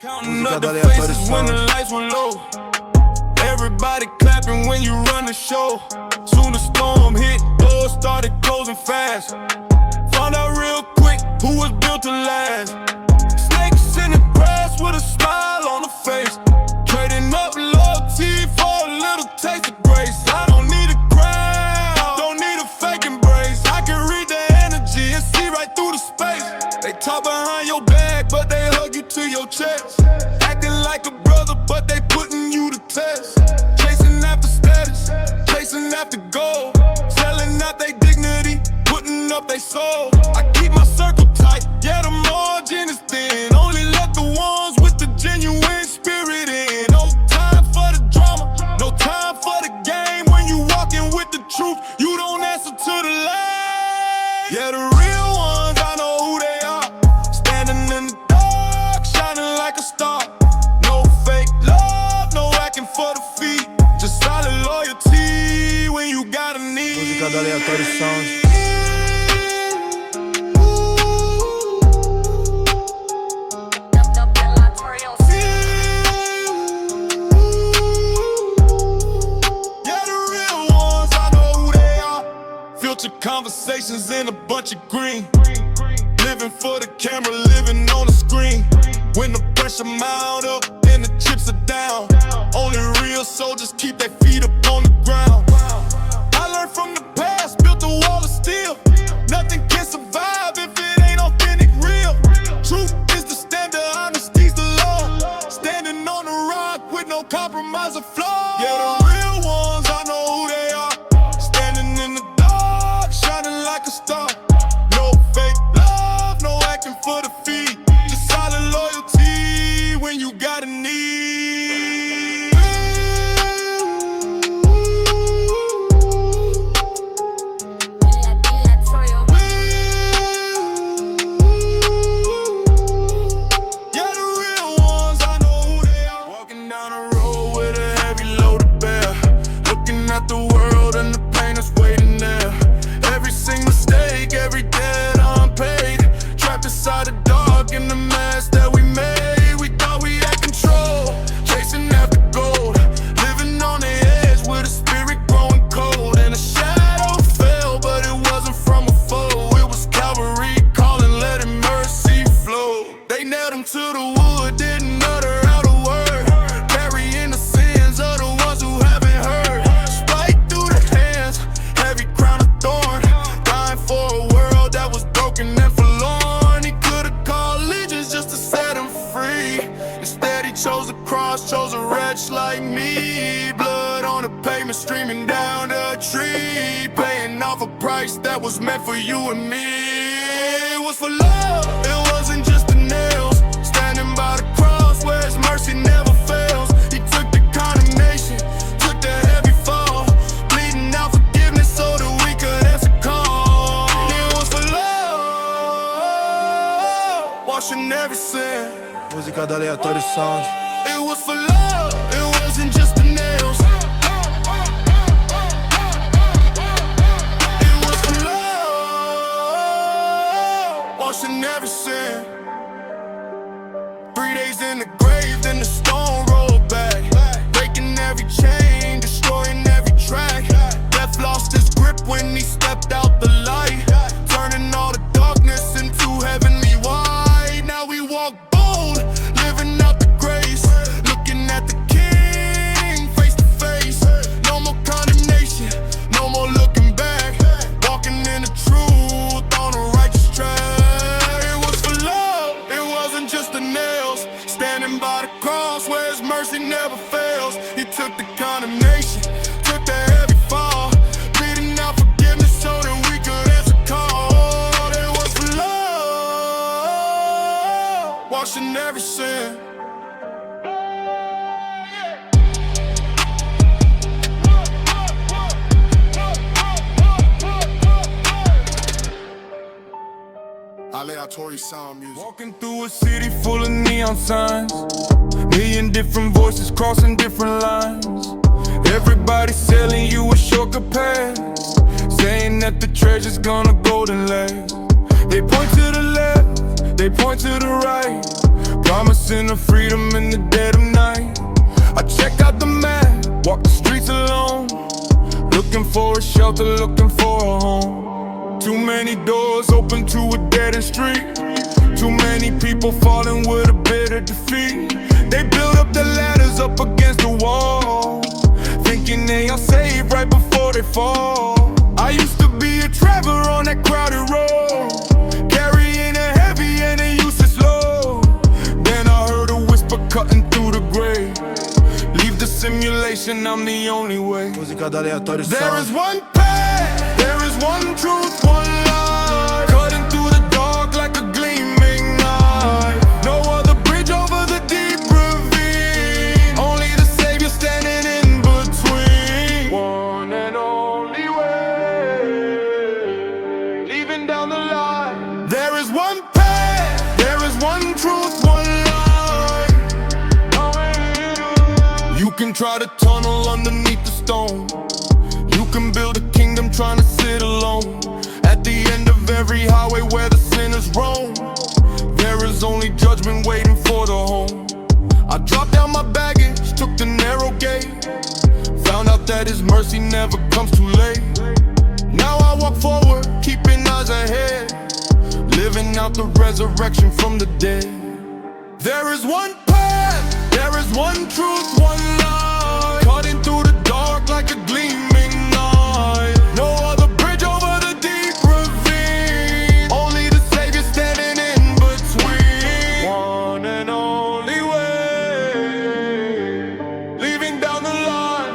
Counting up the faces when the lights went low. Everybody clapping when you run the show. Soon the storm hit, doors started closing fast. Found out real quick who was built to last. Snakes in the grass with a smile on the face. Trading up loyalty for a little taste of grace. I don't need a crown, don't need a fake embrace. I can read the energy and see right through the space. They talk behind your back, but they hug you to your chest. Acting like a brother, but they putting you to test. Chasing after status, chasing after gold. Selling out their dignity, putting up their soul. I keep my circle tight, yeah, the margin is thin. Only let the ones with the genuine spirit in. No time for the drama, no time for the game. When you walking with the truth, you don't answer to the light. Yeah, the real ones, I know who they are. Standing in the dark, shining like a star. No fake love, no acting for the feet. Just solid loyalty when you got a need. Música do Aleatório Sound. Conversations in a bunch of green. Living for the camera, living on the screen. When the pressure mount up and the chips are down, only real soldiers keep their feet up on the ground. I learned from the past, built a wall of steel. Nothing can survive if it ain't authentic, real. Truth is the standard, honesty's the law. Standing on the rock with no compromise or flaw. Yeah, the real ones, I know who they are. Standing in the shining like a star. No fake love, no acting for the feet. Just solid loyalty when you got a need. Yeah, the real ones, I know who they are. Walking down the road with a heavy load to bear. Looking at the world and the pain that's waiting there. Every single mistake, every debt unpaid. Trapped inside the dark in the mess that we made. We thought we had control, chasing after gold. Living on the edge with a spirit growing cold. And a shadow fell, but it wasn't from a foe. It was Calvary calling, letting mercy flow. They nailed him to the wood, didn't utter out a word. Carrying the sins of the ones who haven't heard. Spike through the hands, heavy crown of thorn. For a world that was broken and forlorn. He could've called legions just to set him free. Instead he chose the cross, chose a wretch like me. Blood on the pavement streaming down the tree. Paying off a price that was meant for you and me. It was for love, it wasn't just the nails. Standing by the cross where his mercy never fails. He took the condemnation, took the heavy fall. Bleeding out forgiveness so that we could answer call. Washing every sin. Música do Aleatório Sound. It was for love, it wasn't just the nails. It was for love, washing every sin. 3 days in the grave, then the stone rolled back. Breaking every chain, destroying every track. Death lost his grip when he stepped out the light, turning all the darkness into heavenly white. Now we walk bold, living out the grace. Looking at the King face to face. No more condemnation, no more looking back. Walking in the truth on a righteous track. It was for love, it wasn't just the nails. Standing by the cross where his mercy never fails. He took the condemnation, took the heavy fall. Bleeding out forgiveness so that we could answer call. It was for love, washing every sin. Aleatório sound music. Walking through a city full of neon signs. Million different voices crossing different lines. Everybody selling you a shortcut pass, saying that the treasure's gonna golden last. They point to the left, they point to the right. Promising her freedom in the dead of night. I check out the map, walk the streets alone, looking for a shelter, looking for a home. Too many doors open to a dead-end street. Too many people falling with a bitter defeat. They build up the ladders up against the wall, thinking they are saved right before they fall. I used to be a traveler on that crowded road, carrying a heavy and a useless load. Then I heard a whisper cutting through the grave. Leave the simulation, I'm the only way. Música da Aleatório There Sound. is one path, there is one truth, one life, cutting through the dark like a gleaming knife. No other bridge over the deep ravine, only the Savior standing in between. One and only way, leaving down the line. There is one path, there is one truth, one life. You can try to tunnel underneath the stone. You can build a kingdom trying to sit alone. At the end of every highway where the sinners roam, there is only judgment waiting for the home. I dropped down my baggage, took the narrow gate, found out that His mercy never comes too late. Now I walk forward, keeping eyes ahead, living out the resurrection from the dead. There is one path, there is one truth, one life, cutting through the dark like a gleaming knife. No other bridge over the deep ravine, only the Savior standing in between. One and only way, leaving down the line.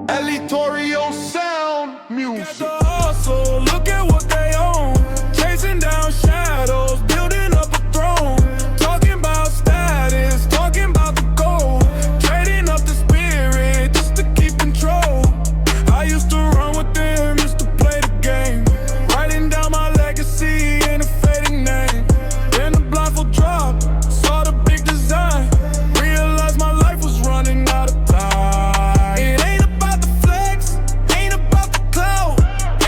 Aleatório sound music. The hustle, look at what they own. Chasing down shadows, building up a throne. Talking about status, talking about the gold. Trading up the spirit just to keep control. I used to run with them, used to play the game, writing down my legacy in a fading name. Then the blindfold dropped, saw the big design, realized my life was running out of time. It ain't about the flex, ain't about the clout,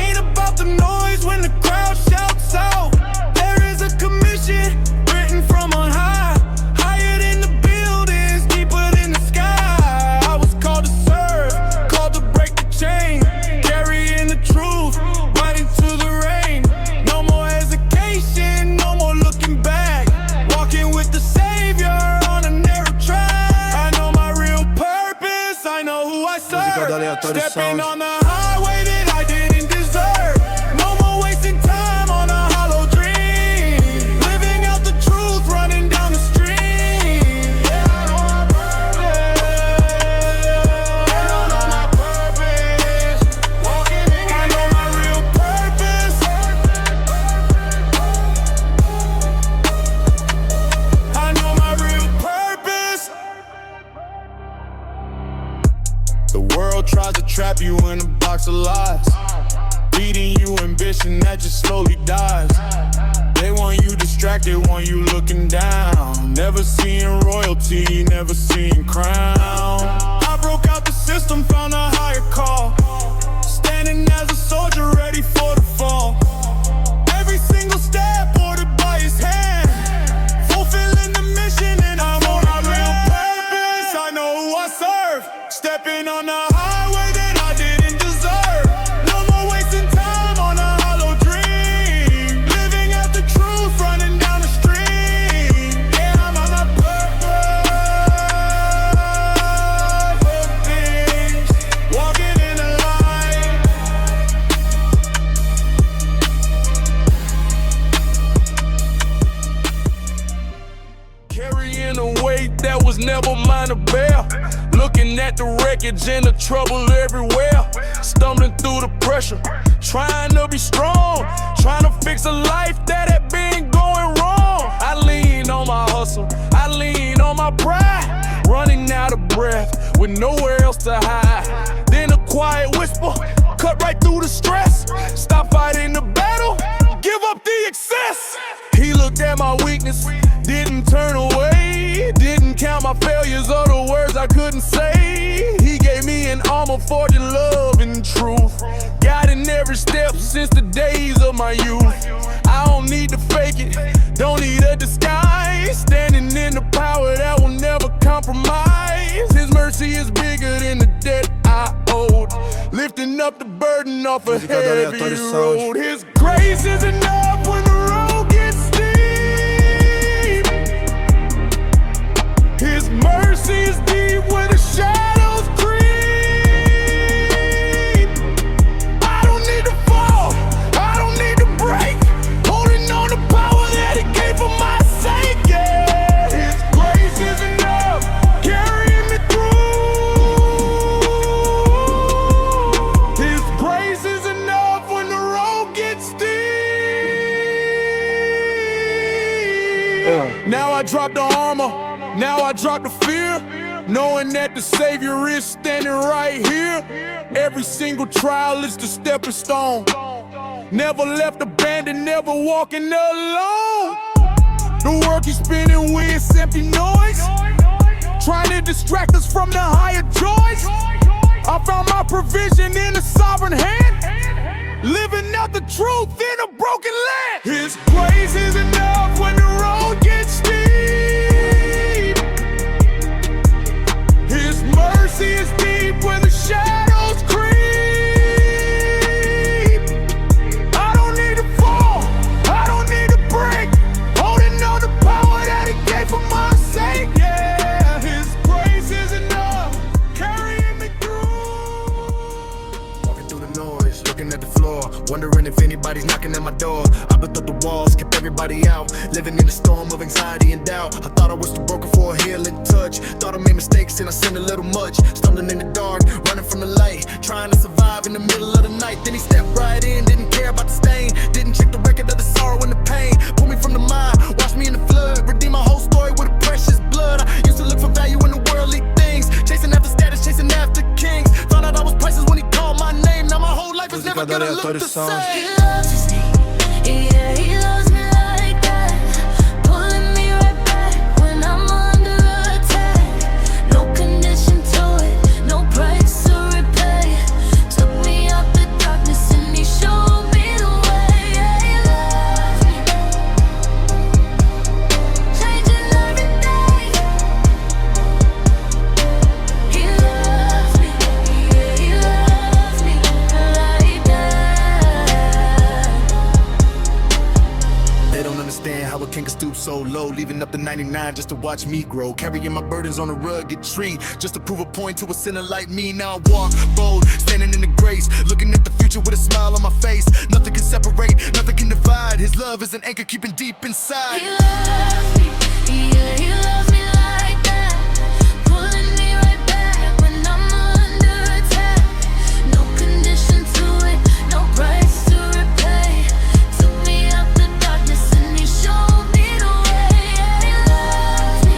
ain't about the noise when the crowd shouts out. There is a commission written from on high, higher than the buildings, deeper than the sky. I was called to serve, called to break the chain, carrying the truth right into the rain. No more hesitation, no more looking back, walking with the Savior on a narrow track. I know my real purpose, I know who I serve. Música da Aleatório Stepping Sound. on the highway that I didn't deserve. No more wasting time on a hollow dream. Living out the truth, running down the stream. Yeah, I know my purpose. I know my purpose. Walking in, I know my real purpose. I know my real purpose. The world tries to trap you in a box of lies, feeding you ambition that just slowly dies. They want you distracted, want you looking down, never seeing royalty, never seeing crown. I broke out the system, found a higher call, standing as a soldier ready for the fall. Every single step ordered by His hand, fulfilling the mission, and I'm on my real purpose. I know who I serve, stepping on the highway that I didn't deserve. No more wasting time on a hollow dream, living out the truth, running down the stream. Yeah, I'm on my purpose, walking in the light. Carrying a weight that was never mine to bear, looking at the wreckage and the trouble everywhere, stumbling through the pressure, trying to be strong, trying to fix a life that had been going wrong. I lean on my hustle, I lean on my pride, running out of breath with nowhere else to hide. Then a quiet whisper cut right through the stress. Stop fighting the battle, give up the excess. He looked at my weakness, didn't turn away, didn't count my failures or the words I couldn't say. He gave me an armor forged in love and truth, guiding every step since the days of my youth. I don't need to fake it, don't need a disguise. Standing in the power that will never compromise. His mercy is bigger than the debt I owed, lifting up the burden off a heavy road. His grace is enough when the road gets steep. His mercy is deep where the shadows creep. I don't need to fall, I don't need to break, holding on to power that He gave for my sake. Yeah, His grace is enough, carrying me through. His grace is enough when the road gets steep. Now I drop the armor, now I drop the fear, knowing that the Savior is standing right here. Every single trial is the stepping stone. Never left abandoned, never walking alone. The world keeps spinning with empty noise, trying to distract us from the higher joys. I found my provision in a sovereign hand, living out the truth in a broken land. His grace is enough when the road gets steep. His mercy is deep where the shadows creep. I don't need to fall, I don't need to break, holding on to power that He gave for my sake. Yeah, His grace is enough, carrying me through. Walking through the noise, looking at the floor, wondering if anybody's knocking at my door. I built up the walls, kept everybody out, living in a storm of anxiety and doubt. I thought I was too broken for a healing touch, thought I made mistakes and I sinned a little much. Stumbling in the dark, running from the light, trying to survive in the middle of the night. Then He stepped right in, didn't care about the stain, didn't check the record of the sorrow and the pain. Pulled me from the mind, washed me in the flood, redeemed my whole story with a precious blood. I used to look for value in the worldly things, chasing after status, chasing after kings. Found out I was priceless when He called my name. Now my whole life is never gonna look the same. He loves me, yeah, He loves me like that, pulling me right back when I'm under attack. No condition to it, no price to repay. Took me out the darkness and He showed me the way. Yeah, He loves me, changing every day. He loves me, yeah, He loves me like that. They don't understand how a king can stoop so low, leaving up the 99 just to watch me grow. Carrying my burdens on a rugged tree, just to prove a point to a sinner like me. Now I walk bold, standing in the grace, looking at the future with a smile on my face. Nothing can separate, nothing can divide. His love is an anchor keeping deep inside. He loves me, yeah, He loves me like that, pulling me right back when I'm under attack. No condition to it, no price to repay. Took me out the darkness and He showed me the way. Yeah, He loves me,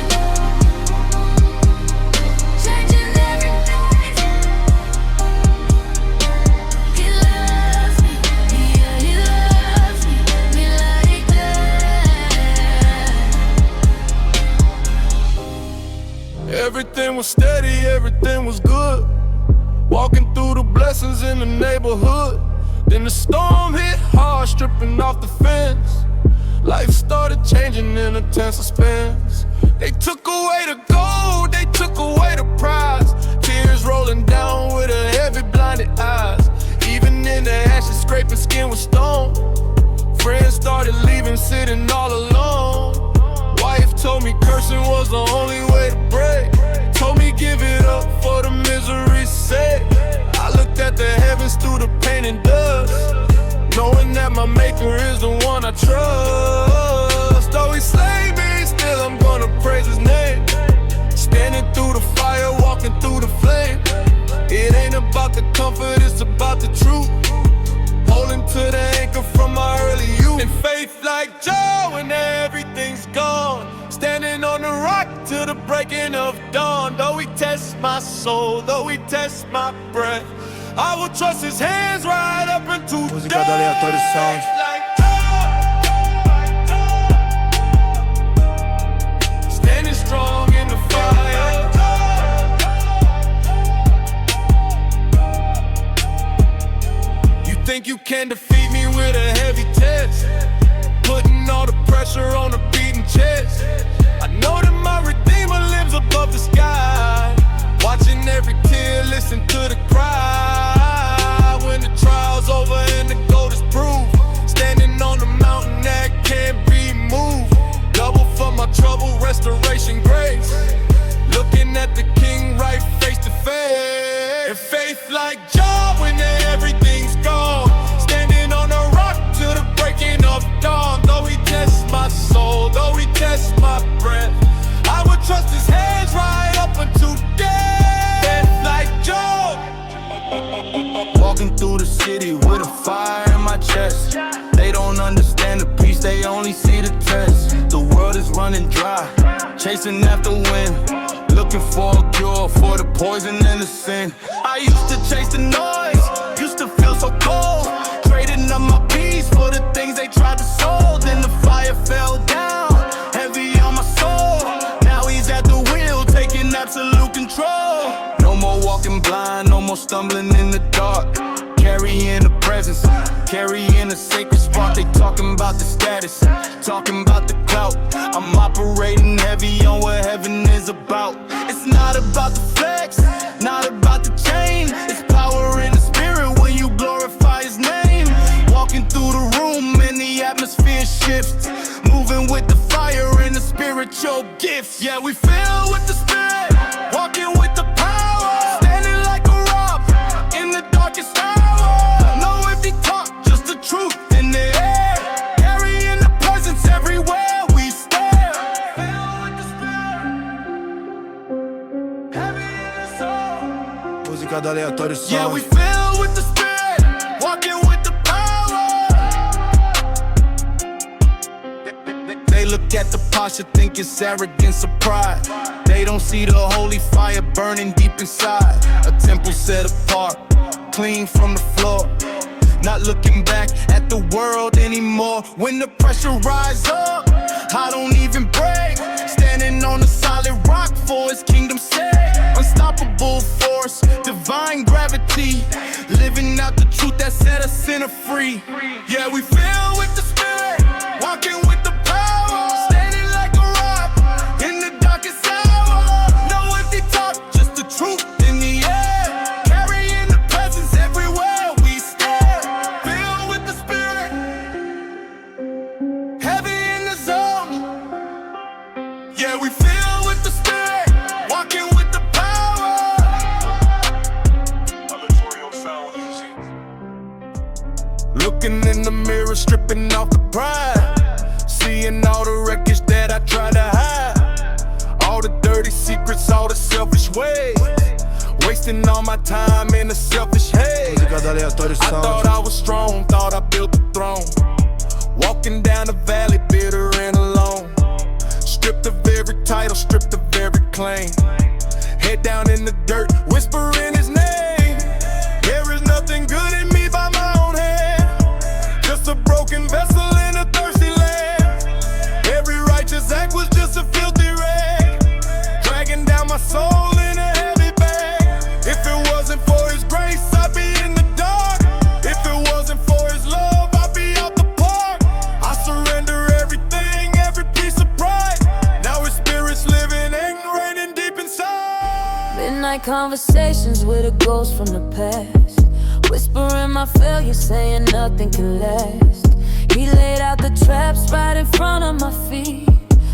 changing every day. He loves me, yeah, He loves me like that. Everything was steady, everything was good. Walking through the blessings in the neighborhood. Then the storm hit hard, stripping off the fence. Life started changing in a tense suspense. They took away the gold, they took away the prize. Tears rolling down with a heavy blinded eyes. Even in the ashes, scraping skin with stone. Friends started leaving, sitting all alone. Wife told me cursing was the only way to break. Told me give it up for the misery's sake. I looked at the heavens through the pain and dust, knowing that my maker is the one I trust. Though He slayed me, still I'm gonna praise His name. Standing through the fire, walking through the flame. It ain't about the comfort, it's about the truth. Holding to the anchor from my early youth. And faith like Joe when everything's gone. Standing on the rock till the breaking of dawn. Though He tests my soul, though He tests my breath, I will trust His hands right up into Música da Aleatório Sound. Standing strong in the fire. You think you can defeat me with a heavy test? Put running dry, chasing after wind, looking for a cure for the poison and the sin. I used to chase the noise, used to feel so cold, trading up my peace for the things they tried to sow. Then the fire fell down, heavy on my soul. Now he's at the wheel, taking absolute control. No more walking blind, no more stumbling in the dark. Carrying the presence, carrying a sacred spark. They talking about the status, talking about the clout. I'm operating heavy on what heaven is about. It's not about the flex, not about the chain. It's power in the spirit when you glorify his name. Walking through the room and the atmosphere shifts, moving with the fire and the spiritual gifts. Yeah, we fill with the spirit, walking with the power, standing like a rock in the darkest hour. No empty talk, just the truth in the air, carrying the presence everywhere we stare. Fill with the spirit, heavy in the soul. Música do Aleatório Sound. Yeah, we fill with the spirit, walking with the power. They look at the posture, think it's arrogance or pride. They don't see the holy fire burning deep inside. A temple set apart, clean from the floor, not looking back at the world anymore. When the pressure rise up, I don't even break, standing on a solid rock for his kingdom's sake. Unstoppable force, divine gravity, living out the truth that set us sinner free. Yeah, we fill with the spirit, walking with the power, standing like a rock in the darkest hour. No empty talk, just the truth in the air, carrying the presence everywhere we stare. Filled with the spirit, heavy in the zone. Yeah, we fill with the spirit, walking with the power. Looking in the mirror, stripping off the pride, seeing all the wreckage that I try to hide, all the dirty secrets, all the selfish ways, wasting all my time in a selfish haze. Música do Aleatório I thought Sound. I was strong, thought I built the throne, walking down the valley bitter and alone, stripped of every title, stripped of every claim, head down in the dirt, whispering his name. There is nothing good in me by my own hand, just a broken vessel in a thirsty land. Every righteous act was just a filthy rag, dragging down my soul in a heavy bag. If it wasn't for his grace, I'd be in the dark. If it wasn't for his love, I'd be out the park. I surrender everything, every piece of pride. Now his spirit's living and reigning deep inside. Midnight conversations with a ghost from the past, whispering my failure, saying nothing can last. He laid out the traps right in front of my feet,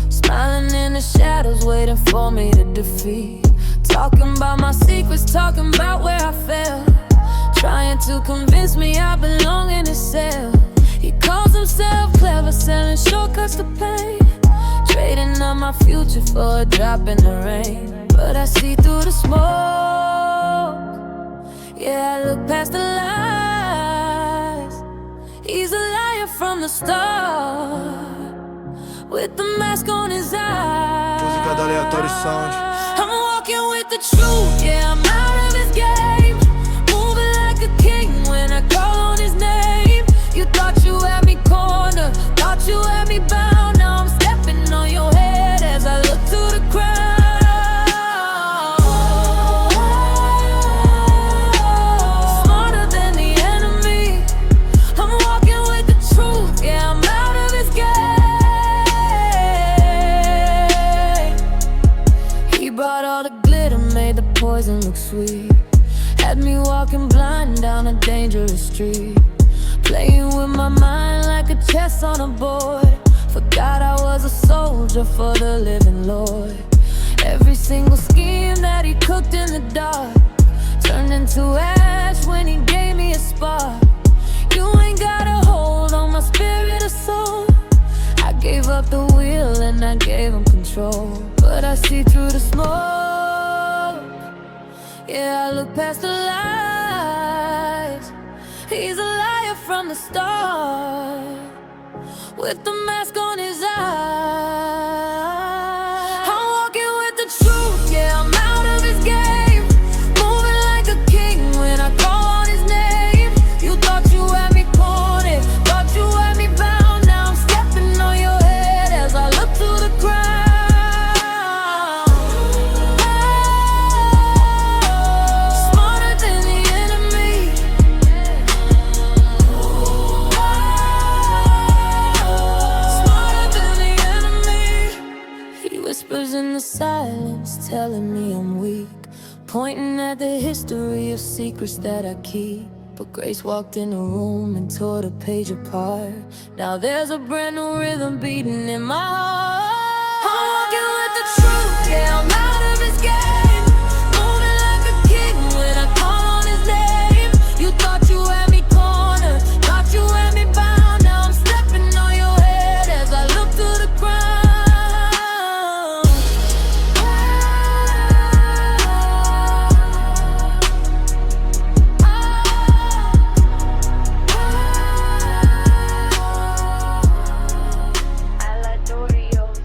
smiling in the shadows, waiting for me to defeat. Talking about my secrets, talking about where I fell, trying to convince me I belong in his cell. He calls himself clever, selling shortcuts to pain, trading up my future for a drop in the rain. But I see through the smoke, yeah, I look past the lies. He's a liar from the start, with the mask on his eyes. Música do Aleatório Sound. I'm walking with the truth, yeah, I'm out of his game, moving like a king when I call on his name. You thought you had me cornered, thought you had me bound. Now I'm stepping on your head as I look to the crowd. Smarter than the enemy, I'm walking with the truth, yeah, I'm out of his game. He brought all the glitter, made the poison look sweet, had me walking blind down a dangerous street, playing with my mind like a chess on a board. Forgot I was a soldier for the living Lord. Every single scheme that he cooked in the dark turned into ash when he gave me a spark. You ain't got a hold on my spirit or soul. I gave up the wheel and I gave him control. But I see through the smoke, yeah, I look past the lies. He's a liar from the start, with the mask on his eyes. whispers in the silence telling me I'm weak, pointing at the history of secrets that I keep. But Grace walked in the room and tore the page apart. Now there's a brand new rhythm beating in my heart. I'm walking with the truth, yeah, I'm out of his game, moving like a king when I call on his name. You thought you had me cornered, thought you had me bound. Now I'm stepping on your head as I look to the ground.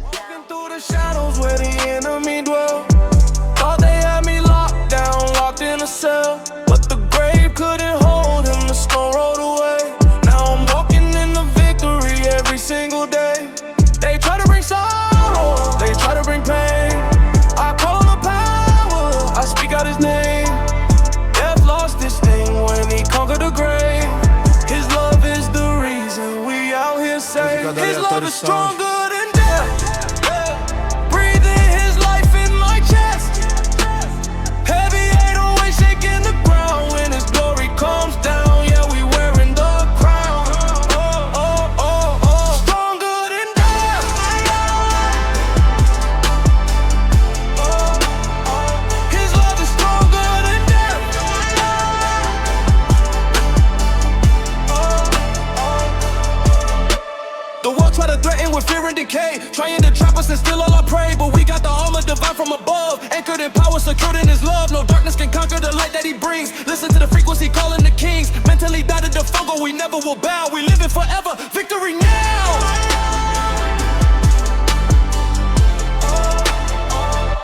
Walking through the shadows where the enemy dwell. Thought they had me locked down, locked in a cell, but the grave couldn't hold him, the stone rolled away. Now I'm walking in the victory every single day. They try to bring sorrow, they try to bring pain. I call on the power, I speak out his name. Death lost his sting when he conquered the grave. His love is the reason we out here safe. His love is stronger than death. Breathing his life in my chest. Heavy 808 shaking the ground when his glory comes down. Yeah, we wearing the crown. Oh, oh, oh, oh. Stronger than death. Oh, oh. His love is stronger than death. The world try to threaten with fear and decay, trying to trap us and steal all our prey. But we got the armor divine from above, anchored in power, secured in his love. No darkness can conquer the light that he brings. Listen to the frequency calling the kings. Mentally died in the fungal, we never will bow. We live it forever, victory now.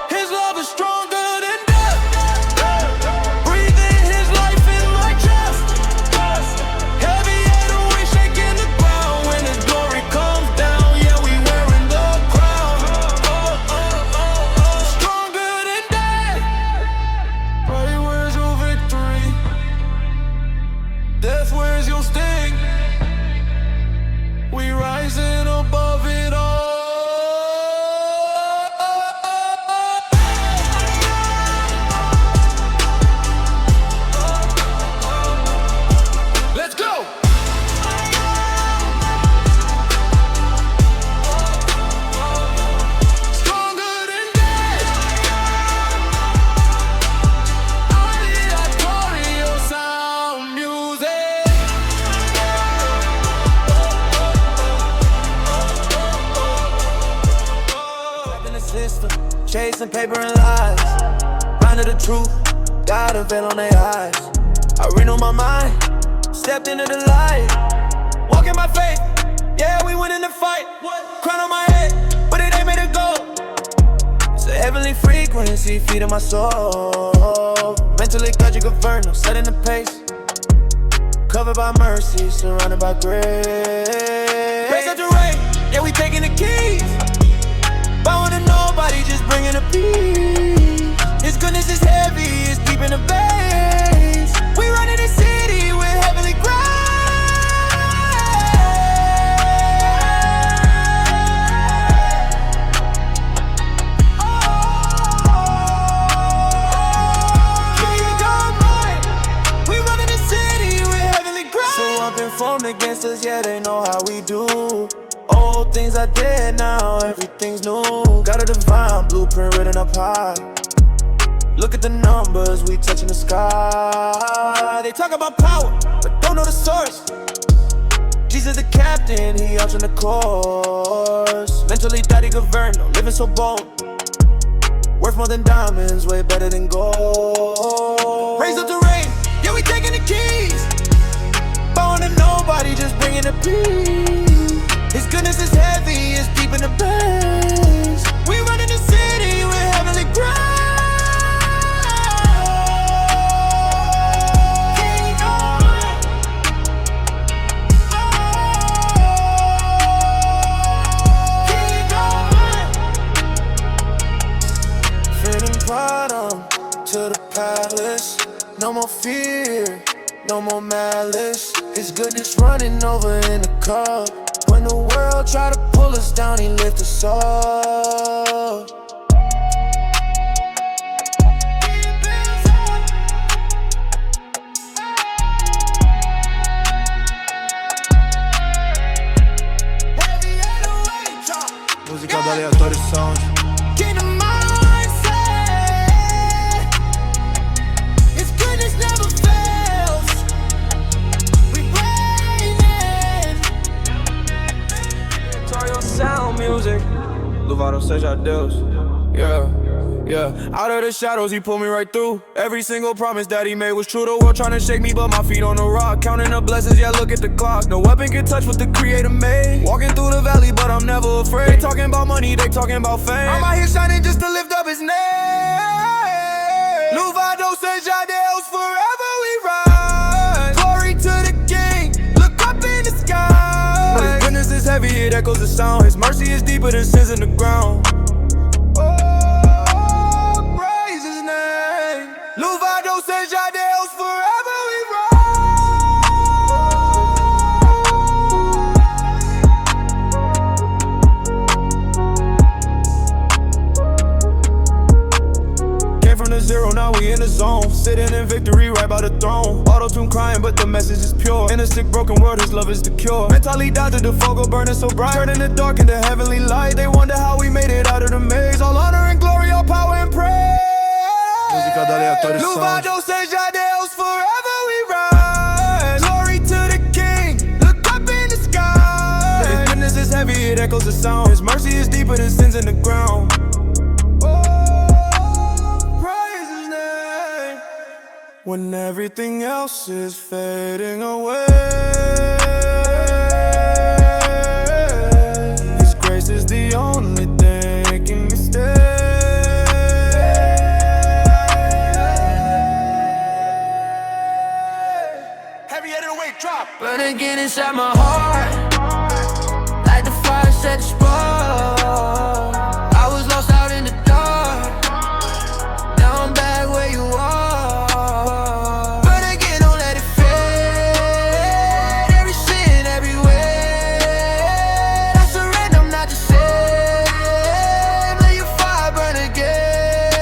His love is stronger than death. Breathing his life in my chest. Heavy 808 shaking the ground when his glory comes down. Yeah, we wearing the crown. Stronger than death. Pray, where's your victory? Death, where's your sting? We rising above it all. Let's go. Stronger than death. Aleatório sound music. Trapped in the system, chasing paper and lies. Blind to the truth, got a veil on their eyes. I renew my mind, stepped into the light. Walking by faith, yeah, we winning the fight. Crown on my head, but it ain't made of gold. It's a heavenly frequency feeding my soul. Mentally got you governed, setting the pace. Covered by mercy, surrounded by grace. Raise up the rain, yeah, we taking the keys. Bowing to nobody, just bringing the peace. His goodness is heavy, it's deep in the base. We running the city with heavenly grace. We running the city with heavenly grace. So I've been formed against us, yeah, they know how we do. Old things I did, now everything's new. Got a divine blueprint written up high. Look at the numbers, we touching the sky. They talk about power, but don't know the source. Jesus the captain, he out on the course. Mentally daddy governed, no living so bold. Worth more than diamonds, way better than gold. Raise up the rain, yeah, we taking the keys. Bowing to nobody, just bringing the peace. His goodness is heavy, it's deep in the base. We running the city with heavenly grace. To the palace, no more fear, no more malice. His goodness running over in the cup. When the world try to pull us down, he lift us up. do Aleatório Sound. Sound music, louvado seja Deus. Yeah, yeah. Out of the shadows, he pulled me right through. Every single promise that he made was true. The world trying to shake me, but my feet on the rock. Counting the blessings, yeah, look at the clock. No weapon can touch what the creator made. Walking through the valley, but I'm never afraid. They talking about money, they talking about fame. I'm out here shining just to lift up his name. Louvado seja Deus, forever we rise. Glory to the King, look up in the sky. His goodness is heavy, it echoes the sound. His mercy is deeper than sins in the ground. Louvado seja Deus, forever we rise. Came from the zero, now we in the zone. Sitting in victory right by the throne. Auto-tune crying, but the message is pure. In a sick, broken world, his love is the cure. Mentalidade to the fogo burning so bright. Turning the dark into heavenly light. They wonder how we made it out of the maze. All honor and glory, all power and praise. Música do Aleatório Sound. Louvado seja Deus, forever we rise. Glory to the King, look up in the sky. His goodness is heavy, it echoes the sound. His mercy is deeper than sins in the ground. Oh, praise his name. When everything else is fading away, His grace is the only thing making me stay. Burn again inside my heart, like the fire set the spark. I was lost out in the dark, now I'm back where you are. Burn again, don't let it fade. Every sin, every way, I surrender, I'm not the same. Let your fire burn again.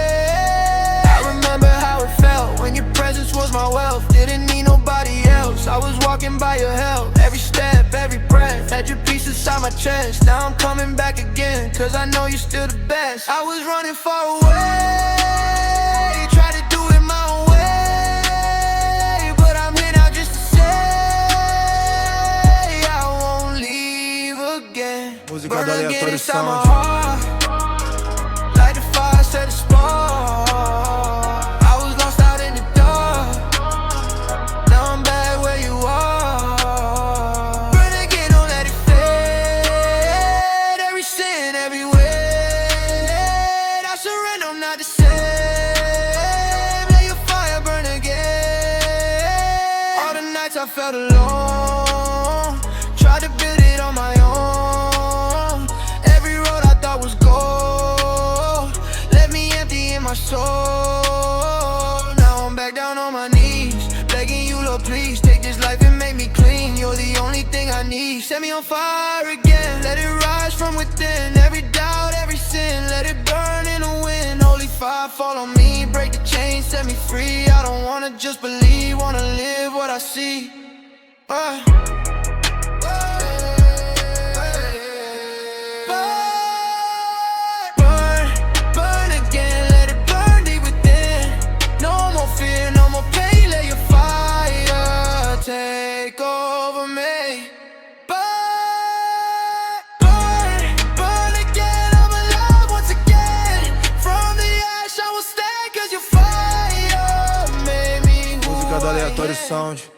I remember how it felt when your presence was my wealth. Didn't need nobody else, I was walking by your help. Every step, every breath, had your peace inside my chest. Now I'm coming back again, cause I know you're still the best. I was running far away, tried to do it my own way, but I'm here now just to say I won't leave again. Música do Burn again Aleatório inside my Sound. heart, like the fire set the spark. I was lost out in the dark, now I'm back where you are. Burn again, don't let it fade. Every sin, every weight, I surrender, I'm not the same. Let your fire burn again. All the nights I felt alone, tried to build it on my own. Every road I thought was gold left me empty in my soul. Now I'm back down on my knees, begging you, Lord, please take this life and make me clean. You're the only thing I need. Set me on fire again, let it rise from within. Every doubt, every sin, let it burn in the wind. Holy fire, fall on me, break the chains, set me free. I don't wanna just believe, wanna live what I see. Burn, burn again, let it burn deep within. No more fear, no more pain, let your fire take over me. Burn, burn, burn again, I'm alive once again. From the ash I will stand, cause your fire made me who Música do I Aleatório am. Sound.